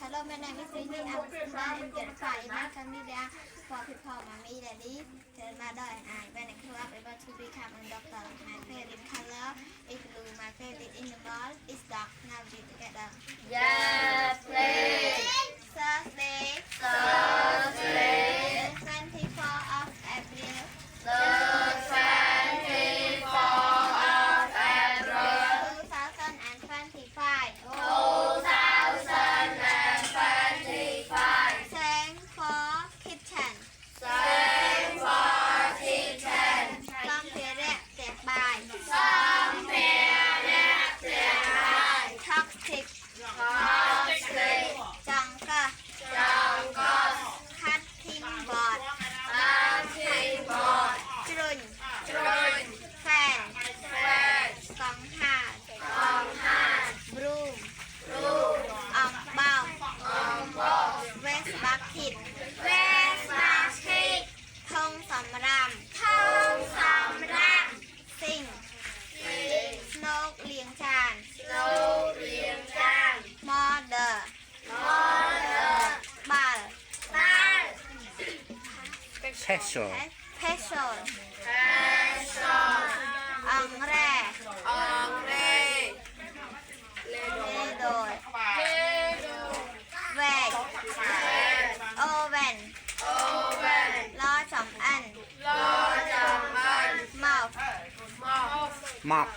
Hello, my name is Rini. I'm a student in grade 5 in my family. For people, mommy, daddy, then mother and I. When I grew up, I want to become a doctor. My favorite color is blue. My favorite animal is dog. Now we together. Yes, please. Thursday, Thursday, 24th of April, the 24th of April, 2025. 2025. Thank for kitchen. Thank for kitchen. សំភារៈផ្ទះបាយ Some parents provide toxic toxic ចង្កឹះ jungle cutting board cutting board ជ្រុញ drawing fan fan កង្ហារ on hand broom roof អំបោស on board waste bucket waste basket ធុងសម្រាម ធុងសម្រាប់ sink sink ស្នូកលាងចាន slow រៀងចាន model model បាល់ បាល់ Special. pencil fashion អង្រែ អង្រែ លេដូ Pedo វែក fan oven oven ឡចំអិន lo chồng anh មក mọc Mop.